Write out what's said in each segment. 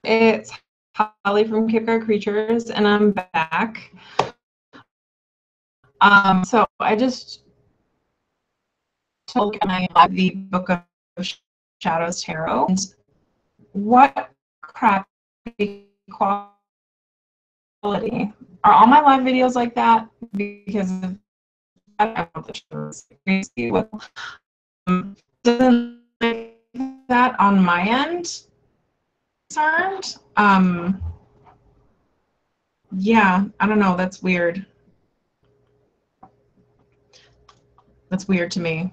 It's Holly from Cape Guard Creatures, and I'm back. So I just took my the Book of Shadows Tarot. And what crappy quality are all my live videos like that? Because I don't know the truth. Crazy. Doesn't like that on my end. Concerned. Yeah, I don't know. That's weird. That's weird to me.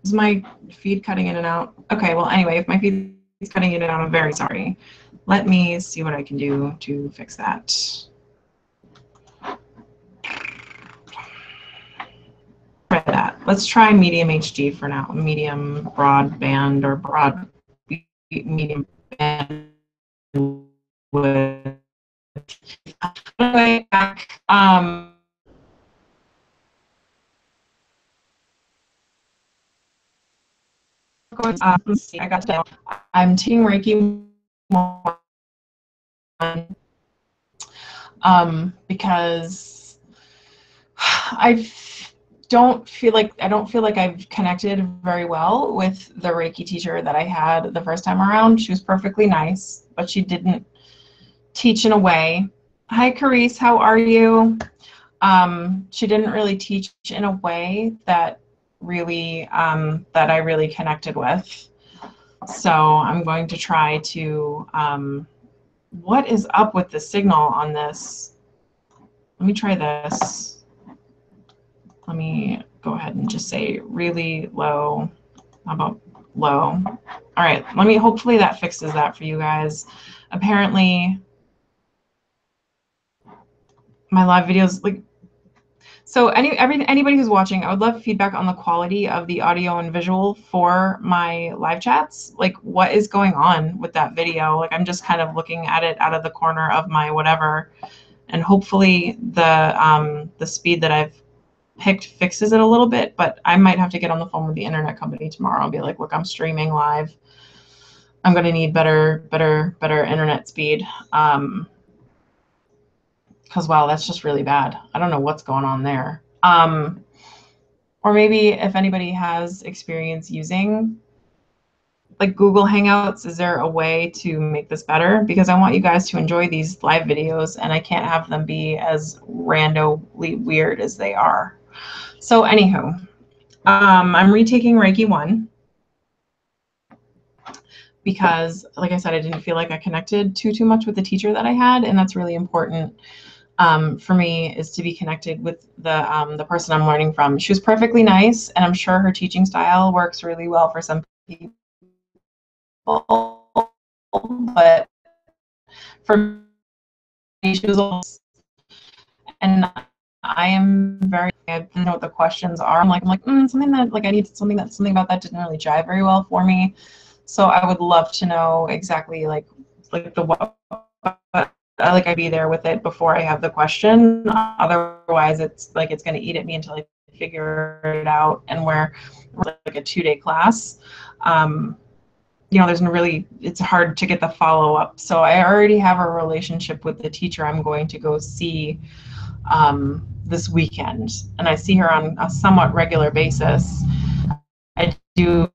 Is my feed cutting in and out? Okay, well, anyway, if my feed is cutting in and out, I'm very sorry. Let me see what I can do to fix that. Try that. Let's try medium HD for now. Medium broadband or broad medium band with back. Let's see. I got down. I'm taking Reiki 1 because I don't feel like I've connected very well with the Reiki teacher that I had the first time around. She was perfectly nice, but she didn't teach in a way. Hi, Carice, how are you? She didn't really teach in a way that really that I really connected with. So I'm going to try to. What is up with the signal on this? Let me try this. Let me go ahead and just say really low. How about low? All right, hopefully that fixes that for you guys. Apparently my live videos, so anybody who's watching, I would love feedback on the quality of the audio and visual for my live chats. Like, what is going on with that video? Like, I'm just kind of looking at it out of the corner of my whatever, and hopefully the speed that I've picked fixes it a little bit. But I might have to get on the phone with the internet company tomorrow and be like, look, I'm streaming live. I'm going to need better internet speed. Because wow, that's just really bad. I don't know what's going on there. Or maybe if anybody has experience using like Google Hangouts, is there a way to make this better? Because I want you guys to enjoy these live videos and I can't have them be as randomly weird as they are. So anywho, I'm retaking Reiki 1 because, like I said, I didn't feel like I connected too much with the teacher that I had, and that's really important. For me, is to be connected with the person I'm learning from. She was perfectly nice, and I'm sure her teaching style works really well for some people. But for me, she was almost, and I am very, I don't know what the questions are. I'm like something that I need something about that didn't really jive very well for me. So I would love to know exactly like the what. I'd be there with it before I have the question. Otherwise, it's going to eat at me until I figure it out. And we're like a 2-day class. It's hard to get the follow-up. So I already have a relationship with the teacher I'm going to go see this weekend. And I see her on a somewhat regular basis. I do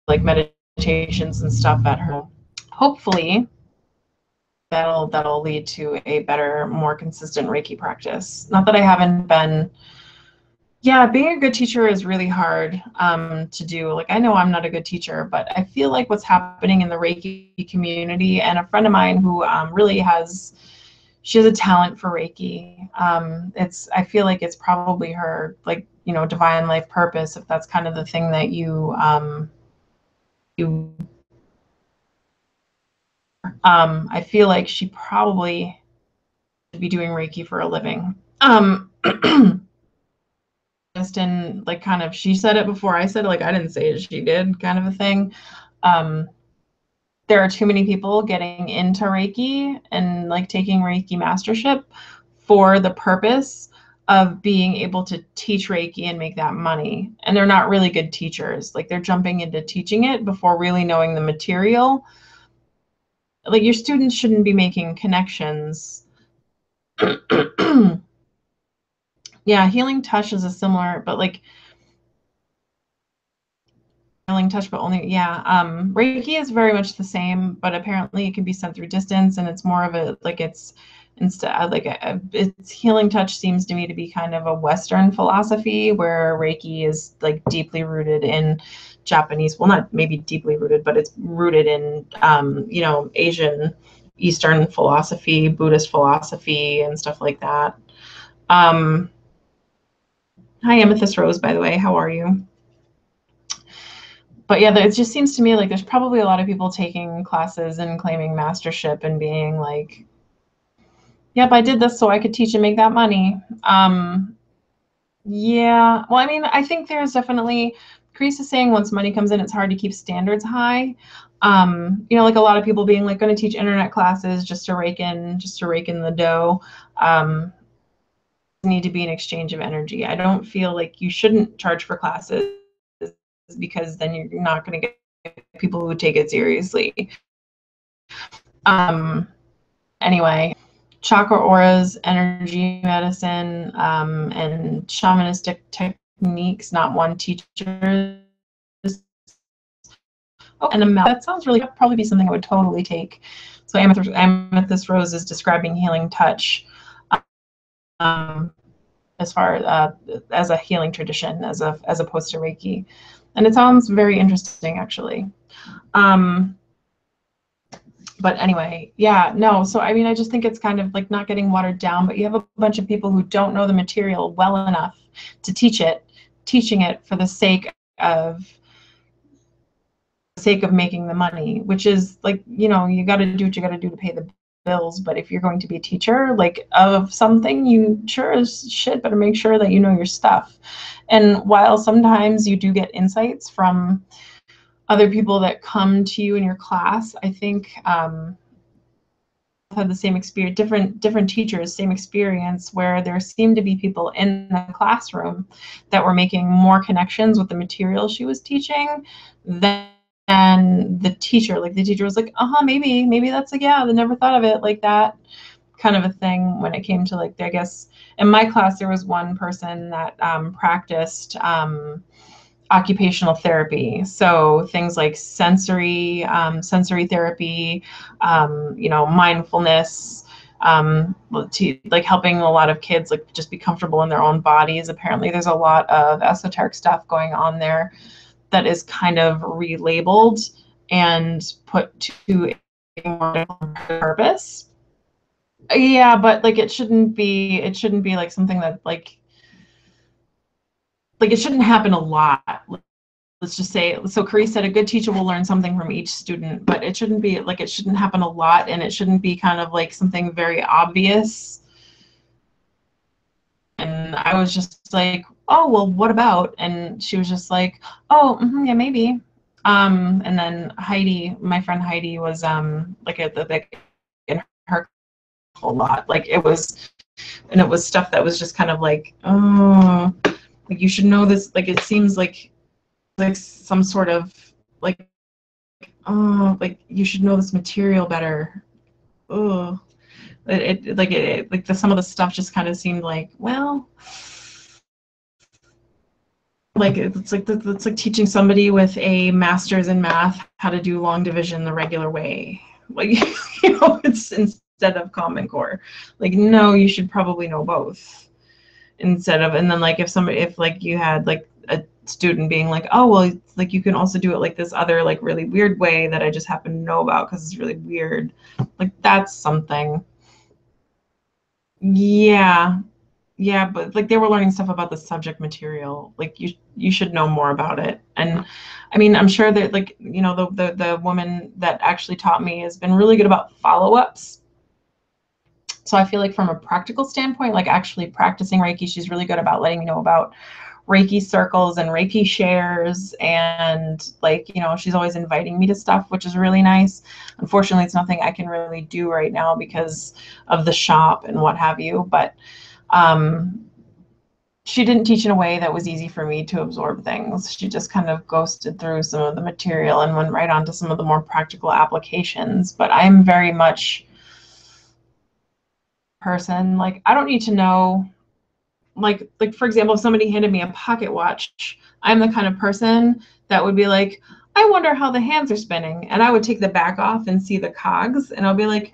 like meditations and stuff at her. Hopefully, that'll lead to a better, more consistent Reiki practice. Not that I haven't been. Yeah, being a good teacher is really hard to do. Like, I know I'm not a good teacher, but I feel like what's happening in the Reiki community, and a friend of mine who really she has a talent for Reiki. I feel like it's probably her, divine life purpose, if that's kind of the thing that you I feel like she probably should be doing Reiki for a living. Just in kind of, she said it before I said it, I didn't say it, she did, kind of a thing. There are too many people getting into Reiki and taking Reiki mastership for the purpose of being able to teach Reiki and make that money. And they're not really good teachers. They're jumping into teaching it before really knowing the material. like your students shouldn't be making connections. Yeah, healing touch is a similar, but like healing touch, but only, yeah. Reiki is very much the same, but apparently it can be sent through distance, and it's more of a, like, it's instead like it's healing touch seems to me to be kind of a Western philosophy, where Reiki is like deeply rooted in Japanese, well, not maybe deeply rooted, but it's rooted in you know, Asian, Eastern philosophy, Buddhist philosophy, and stuff like that. Um, Hi, Amethyst Rose, by the way, how are you? But yeah, it just seems to me like there's probably a lot of people taking classes and claiming mastership and being like, yep, I did this so I could teach and make that money. Yeah, well, I mean, I think there's definitely, Chris is saying once money comes in, it's hard to keep standards high. You know, like a lot of people being like going to teach internet classes just to rake in the dough. Need to be an exchange of energy. I don't feel like you shouldn't charge for classes, because then you're not going to get people who take it seriously. Anyway, chakra auras, energy medicine, and shamanistic techniques, not one teacher. Oh, and that sounds really, that'd probably be something I would totally take. So Amethyst Rose is describing healing touch as far as a healing tradition, as opposed to Reiki, and it sounds very interesting, actually. But anyway, yeah, no. So I mean, I just think it's kind of like not getting watered down, but you have a bunch of people who don't know the material well enough to teaching it for the sake of making the money, which is like, you know, you got to do what you got to do to pay the bills. But if you're going to be a teacher like of something, you sure as shit better make sure that you know your stuff. And while sometimes you do get insights from other people that come to you in your class, I think had the same experience, different teachers, same experience, where there seemed to be people in the classroom that were making more connections with the material she was teaching than the teacher. Like the teacher was like, maybe that's like, yeah, I never thought of it like that, kind of a thing. When it came to like, I guess in my class there was one person that practiced occupational therapy, so things like sensory therapy, you know, mindfulness, like helping a lot of kids like just be comfortable in their own bodies. Apparently there's a lot of esoteric stuff going on there that is kind of relabeled and put to a more purpose. Yeah, but like it shouldn't be like something that like it shouldn't happen a lot. Let's just say, so Carice said a good teacher will learn something from each student, but it shouldn't be like, it shouldn't happen a lot, and it shouldn't be kind of like something very obvious. And I was just like, oh, well, what about? And she was just like, oh, yeah, maybe. And then Heidi, my friend Heidi, was like in her a lot. Like it was stuff that was just kind of like, oh, like you should know this. Like it seems like some sort of like, oh, like you should know this material better. Oh, like some of the stuff just kind of seemed like, well, like it's like teaching somebody with a master's in math how to do long division the regular way. Like, you know, it's instead of Common Core. Like, no, you should probably know both. Instead of, and then like if like you had like a student being like, oh, well, like you can also do it like this other like really weird way that I just happen to know about because it's really weird. Like that's something. Yeah. Yeah, but like they were learning stuff about the subject material. Like you should know more about it. And I mean, I'm sure that like, you know, the woman that actually taught me has been really good about follow-ups. So I feel like from a practical standpoint, like actually practicing Reiki, she's really good about letting me know about Reiki circles and Reiki shares, and like, you know, she's always inviting me to stuff, which is really nice. Unfortunately, it's nothing I can really do right now because of the shop and what have you, but she didn't teach in a way that was easy for me to absorb things. She just kind of ghosted through some of the material and went right on to some of the more practical applications. But I'm very much person, like, I don't need to know, like for example, if somebody handed me a pocket watch, I'm the kind of person that would be like, I wonder how the hands are spinning. And I would take the back off and see the cogs, and I'll be like,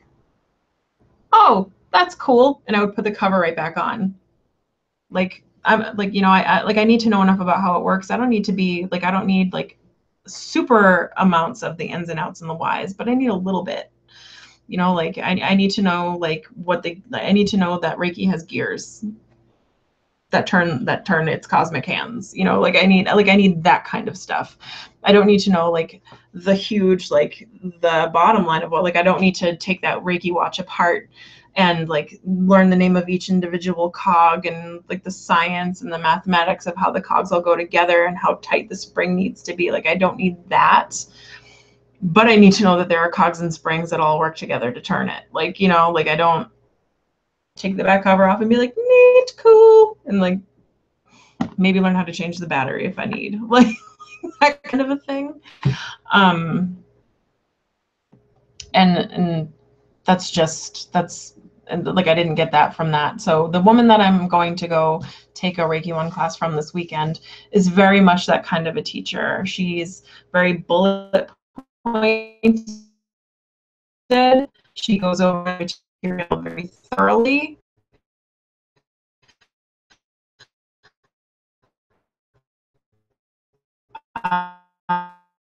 oh, that's cool. And I would put the cover right back on. Like, I'm like, you know, I need to know enough about how it works. I don't need to be like, I don't need like super amounts of the ins and outs and the whys, but I need a little bit. You know, like I need to know like I need to know that Reiki has gears that turn its cosmic hands. You know, like I need that kind of stuff. I don't need to know like the huge, like the bottom line of what, like I don't need to take that Reiki watch apart and like learn the name of each individual cog and like the science and the mathematics of how the cogs all go together and how tight the spring needs to be. Like I don't need that. But I need to know that there are cogs and springs that all work together to turn it. Like, you know, like I don't take the back cover off and be like, neat, cool, and like maybe learn how to change the battery if I need, like that kind of a thing. And and like I didn't get that from that. So the woman that I'm going to go take a Reiki 1 class from this weekend is very much that kind of a teacher. She's very bullet pointed. She goes over material very thoroughly.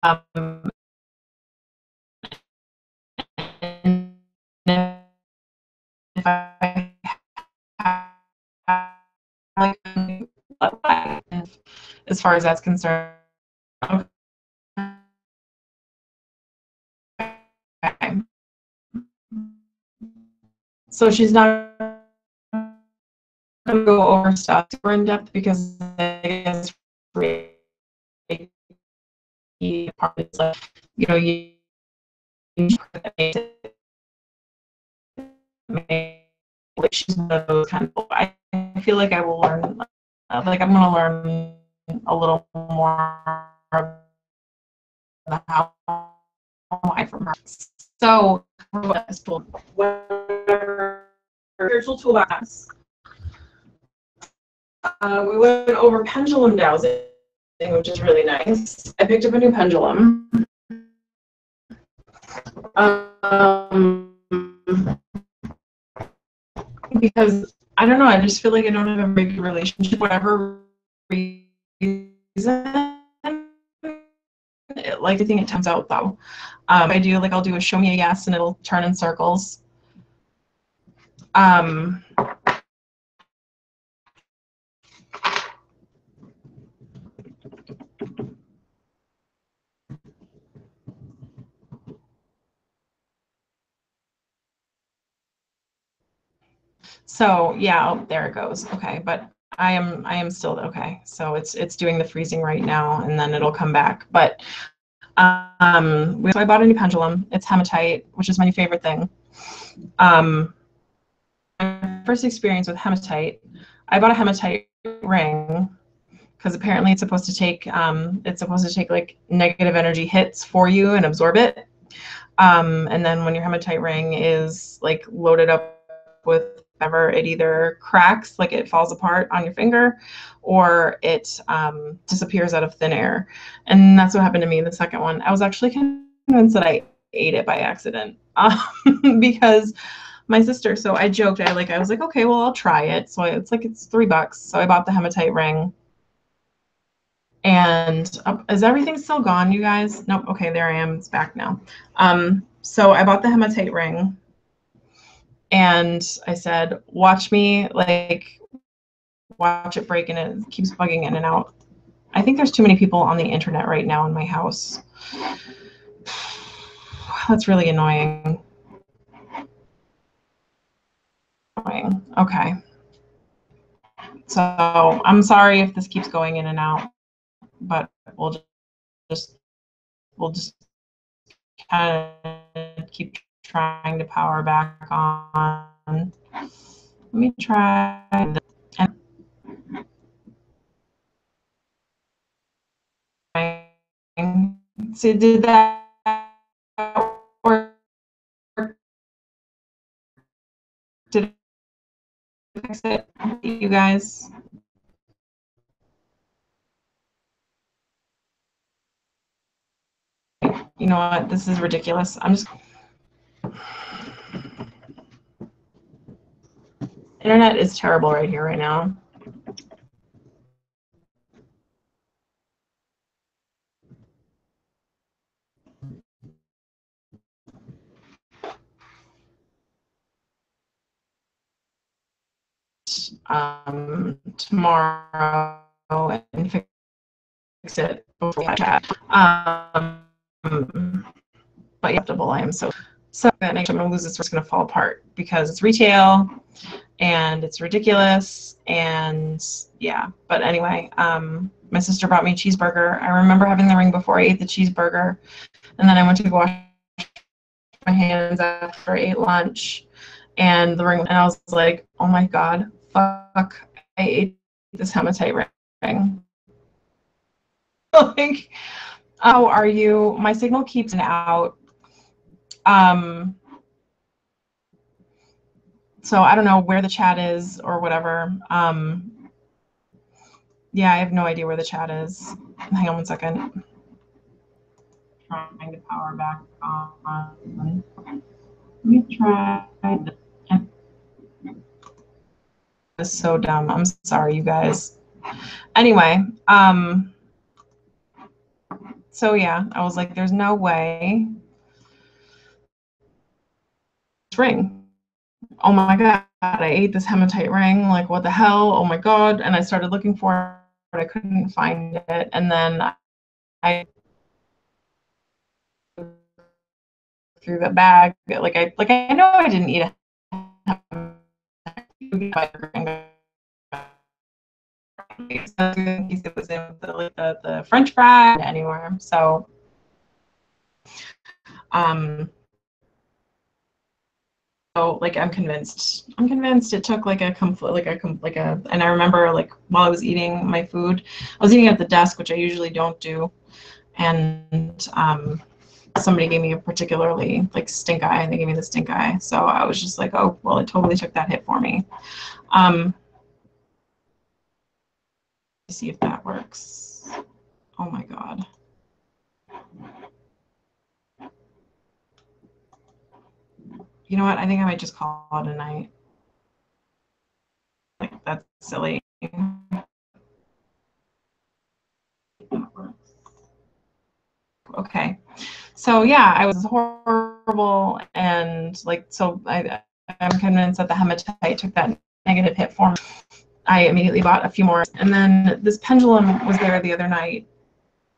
Um, if I have, like, as far as that's concerned. Okay. So she's not going to go over stuff super in depth because I guess probably like, you know, you like she's one of those kind of, I feel like I will learn, like I'm going to learn a little more about how I from her. So whatever spiritual toolbox. We went over pendulum dowsing, which is really nice. I picked up a new pendulum. Because I don't know, I just feel like I don't have a very good relationship, whatever reason. Like I think it turns out though. I do like I'll do a show me a yes and it'll turn in circles. So yeah, oh, there it goes. Okay, but I am still okay. So it's doing the freezing right now, and then it'll come back. But so I bought a new pendulum. It's hematite, which is my favorite thing. My first experience with hematite, I bought a hematite ring because apparently it's supposed to take like negative energy hits for you and absorb it. And then when your hematite ring is like loaded up with whatever, it either cracks, like it falls apart on your finger, or it disappears out of thin air. And that's what happened to me the second one. I was actually convinced that I ate it by accident because my sister, so I joked, I was like, okay, well, I'll try it. So it's $3. So I bought the hematite ring. And is everything still gone, you guys? Nope. Okay, there I am. It's back now. So I bought the hematite ring, and I said, watch me, like, watch it break, and it keeps bugging in and out. I think there's too many people on the internet right now in my house. That's really annoying. Okay. So I'm sorry if this keeps going in and out, but we'll just kind of keep trying to power back on. Let me try. So did that work? Did it fix it, you guys? You know what? This is ridiculous. I'm just. Internet is terrible right here, right now. Tomorrow and fix it before we chat. But acceptable. I am so that I'm gonna lose this. It's gonna fall apart because it's retail and it's ridiculous. And yeah, but anyway, my sister bought me a cheeseburger. I remember having the ring before I ate the cheeseburger, and then I went to go wash my hands after I ate lunch, and the ring, and I was like, oh my god, fuck, I ate this hematite ring. Like, how are you? My signal keeps out. So I don't know where the chat is or whatever. Yeah, I have no idea where the chat is. Hang on one second. Trying to power back on. Let me try. This is so dumb. I'm sorry, you guys. Anyway, so yeah, I was like, there's no way. Ring. Oh my god, I ate this hematite ring. Like, what the hell? Oh my god. And I started looking for it. I couldn't find it. And then I threw the bag. Like I know I didn't eat a it was in the French fry anywhere. So so like I'm convinced it took like a and I remember like while I was eating my food, I was eating at the desk, which I usually don't do, and somebody gave me a particularly like stink eye, and they gave me the stink eye. So I was just like, oh well, it totally took that hit for me. See if that works. Oh my god. You know what? I think I might just call it a night. Like, that's silly. Okay. So yeah, I was horrible, and like, so I'm convinced that the hematite took that negative hit for me. I immediately bought a few more, and then this pendulum was there the other night,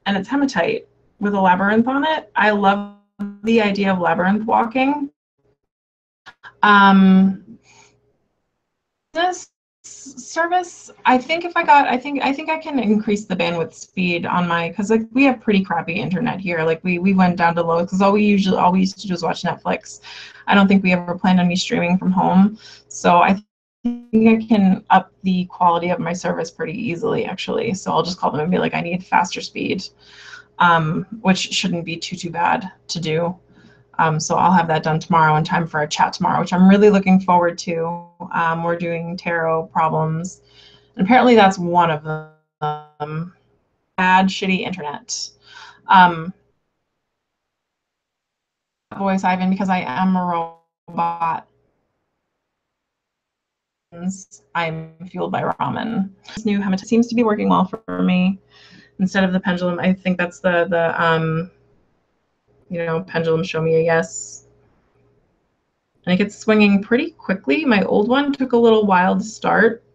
and it's hematite with a labyrinth on it. I love the idea of labyrinth walking. This service, I think if I got, I think I can increase the bandwidth speed on my, because like we have pretty crappy internet here. Like we went down to low because all we used to do is watch Netflix. I don't think we ever planned on me streaming from home. So I think I can up the quality of my service pretty easily actually. So I'll just call them and be like, I need faster speed, which shouldn't be too bad to do. So I'll have that done tomorrow in time for a chat tomorrow, which I'm really looking forward to. We're doing tarot problems. And apparently that's one of them. Bad, shitty internet. Voice Ivan, because I am a robot. I'm fueled by ramen. This new hematite seems to be working well for me. Instead of the pendulum, I think that's the you know, pendulum show me a yes. And it gets swinging pretty quickly. My old one took a little while to start.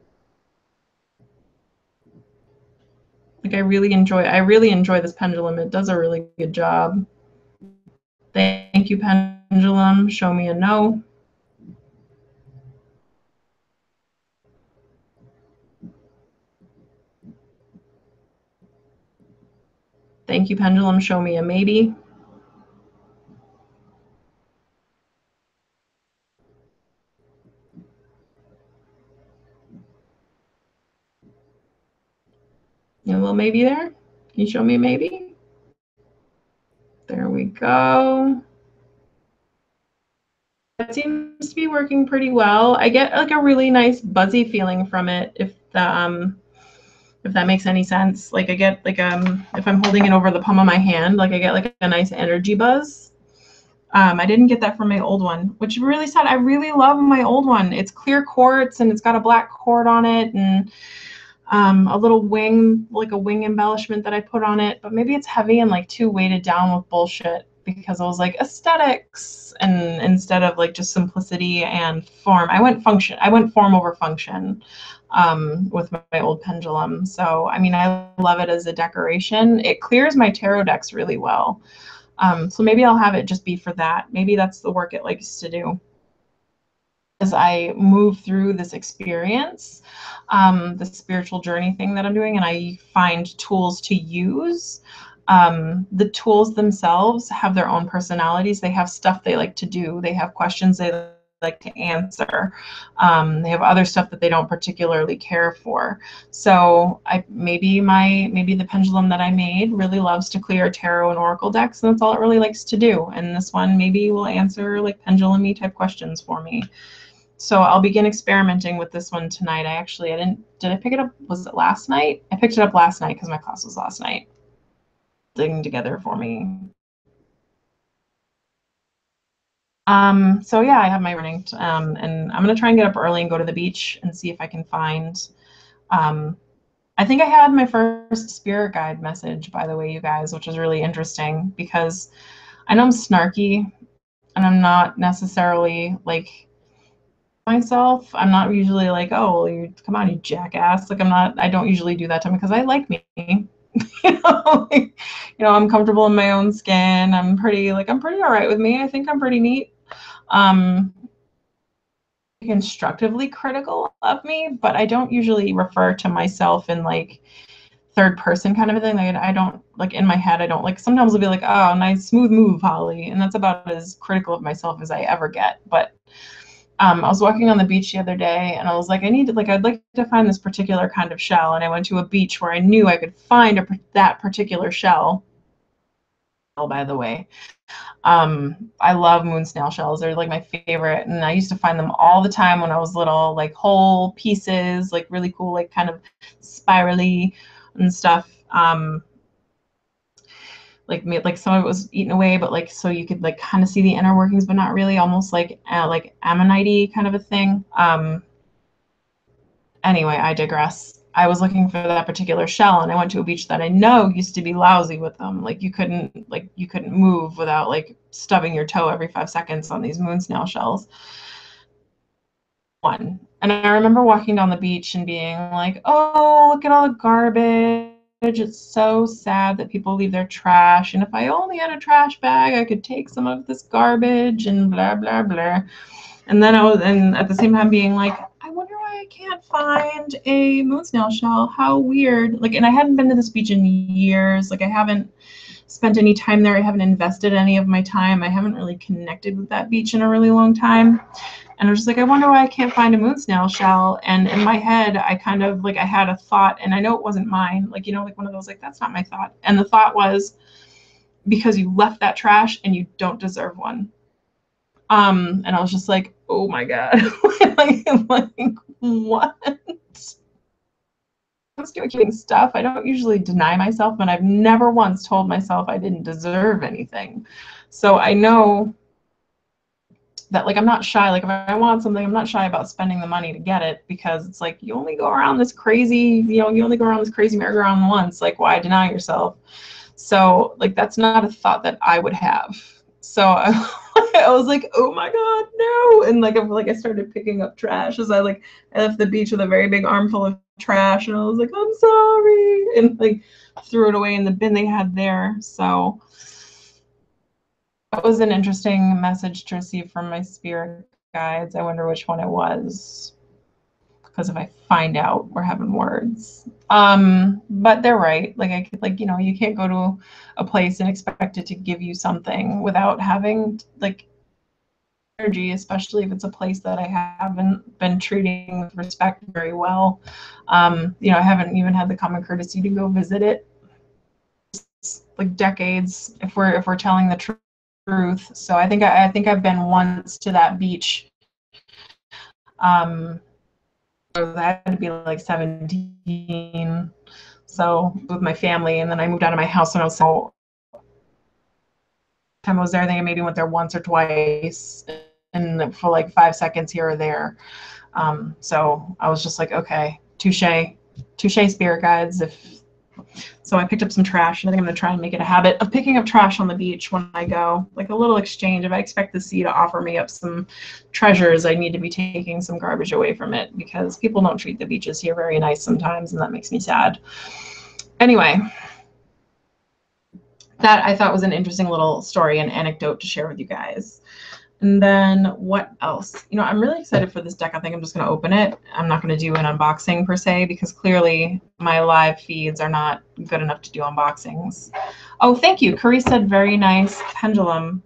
Like I really enjoy this pendulum. It does a really good job. Thank you, pendulum. Show me a no. Thank you, pendulum. Show me a maybe. A little maybe there. Can you show me a maybe? we go. It seems to be working pretty well. I get like a really nice buzzy feeling from it, if that makes any sense. Like I get like if I'm holding it over the palm of my hand, like I get like a nice energy buzz. I didn't get that from my old one, which really sad. I really love my old one. It's clear quartz and it's got a black cord on it and a little wing, like a wing embellishment that I put on it, but maybe it's heavy and like too weighted down with bullshit, because I was like aesthetics and instead of like just simplicity and form. I went form over function with my old pendulum. So I mean, I love it as a decoration. It clears my tarot decks really well. So maybe I'll have it just be for that. Maybe that's the work it likes to do. As I move through this experience, the spiritual journey thing that I'm doing, and I find tools to use. The tools themselves have their own personalities. They have stuff they like to do. They have questions they like to answer. They have other stuff that they don't particularly care for. So maybe the pendulum that I made really loves to clear tarot and oracle decks, and that's all it really likes to do. And this one maybe will answer like pendulum-y type questions for me. So I'll begin experimenting with this one tonight. Did I pick it up? Was it last night? I picked it up last night because my class was last night. Digging together for me. So yeah, I have my running, and I'm gonna try and get up early and go to the beach and see if I can find. I think I had my first spirit guide message, by the way, you guys, which is really interesting because I know I'm snarky and I'm not necessarily like myself. I'm not usually like, oh, well, you come on, you jackass. Like I don't usually do that to them because I like me. I'm comfortable in my own skin. I'm pretty all right with me. I think I'm pretty neat. Constructively critical of me, but I don't usually refer to myself in like third person kind of a thing. Like I don't like in my head, I don't like, sometimes I'll be like, oh, nice, smooth move, Holly. And that's about as critical of myself as I ever get. But I was walking on the beach the other day and I was like, I'd like to find this particular kind of shell. And I went to a beach where I knew I could find that particular shell. By the way, I love moon snail shells. They're like my favorite. And I used to find them all the time when I was little, like whole pieces, like really cool, like kind of spirally and stuff. Like some of it was eaten away, but like so you could like kind of see the inner workings, but not really, almost like ammonite-y kind of a thing. Anyway, I digress. I was looking for that particular shell, and I went to a beach that I know used to be lousy with them. Like you couldn't move without like stubbing your toe every 5 seconds on these moon snail shells. And I remember walking down the beach and being like, oh, look at all the garbage. It's so sad that people leave their trash. And if I only had a trash bag, I could take some of this garbage and blah, blah, blah. And then at the same time being like, I wonder why I can't find a moon snail shell. How weird. Like, and I hadn't been to this beach in years. Like I haven't spent any time there. I haven't invested any of my time. I haven't really connected with that beach in a really long time. And I was just like, I wonder why I can't find a moon snail shell. And in my head, I kind of like, I had a thought, and I know it wasn't mine. Like, like one of those, like, that's not my thought. And the thought was, because you left that trash and you don't deserve one. And I was just like, oh my God. like, what? I'm still keeping stuff. I don't usually deny myself, but I've never once told myself I didn't deserve anything. So I know that like I'm not shy. Like if I want something, I'm not shy about spending the money to get it, because it's like you only go around this crazy, merry-go-round once. Like why deny yourself? So like that's not a thought that I would have. So I was like, oh my God, no. And like I started picking up trash as I left the beach with a very big armful of trash, and I was like, I'm sorry, and like threw it away in the bin they had there. So that was an interesting message to receive from my spirit guides. I wonder which one it was, because if I find out, we're having words. But they're right. Like you can't go to a place and expect it to give you something without having like energy, especially if it's a place that I haven't been treating with respect very well. I haven't even had the common courtesy to go visit it. like decades if we're telling the truth. So I think I've been once to that beach. So that had to be like 17. So with my family, and then I moved out of my house when I was so. Time I was there, I think I maybe went there once or twice, and for like 5 seconds here or there. So I was just like, okay, touche spirit guides. So I picked up some trash, and I think I'm gonna try and make it a habit of picking up trash on the beach when I go, like a little exchange. If I expect the sea to offer me up some treasures, I need to be taking some garbage away from it, because people don't treat the beaches here very nice sometimes, and that makes me sad. Anyway, that I thought was an interesting little story and anecdote to share with you guys. And then what else? You know, I'm really excited for this deck. I think I'm just going to open it. I'm not going to do an unboxing per se, because clearly my live feeds are not good enough to do unboxings. Oh, thank you. Curry said very nice pendulum.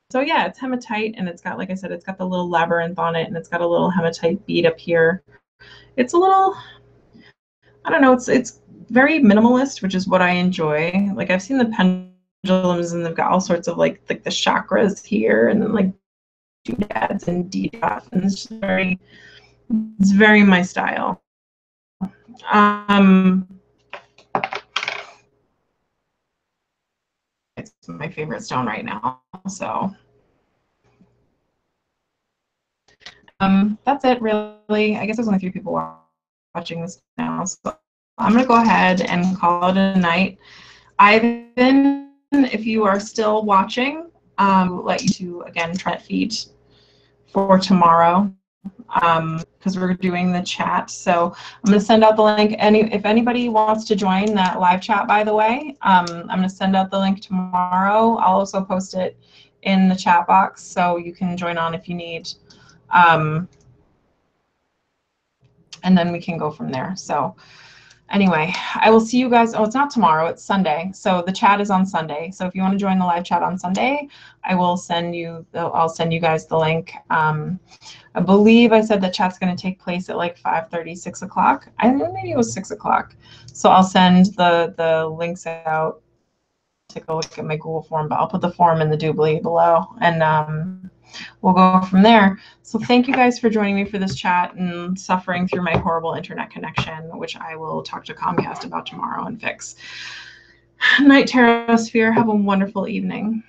So yeah, it's hematite, and it's got, like I said, it's got the little labyrinth on it, and it's got a little hematite bead up here. It's a little, I don't know, it's very minimalist, which is what I enjoy. Like, I've seen the pendulums, and they've got all sorts of like the chakras here, and then like doodads and DDF, and it's very my style. It's my favorite stone right now. So that's it, really. I guess there's only 3 people watching this now, so I'm gonna go ahead and call it a night. Ivan, if you are still watching, let you to again try to feed for tomorrow, because we're doing the chat. So I'm going to send out the link. If anybody wants to join that live chat, by the way, I'm going to send out the link tomorrow. I'll also post it in the chat box, so you can join on if you need. And then we can go from there. So anyway, I will see you guys. Oh, it's not tomorrow, it's Sunday. So the chat is on Sunday. So if you want to join the live chat on Sunday, I'll send you guys the link. I believe I said the chat's going to take place at like 5:30, 6 o'clock. I think maybe it was 6 o'clock. So I'll send the links out. Take a look at my Google form, but I'll put the form in the doobly below, and we'll go from there. So thank you guys for joining me for this chat and suffering through my horrible internet connection, which I will talk to Comcast about tomorrow and fix. Night, Terra Sphere. Have a wonderful evening.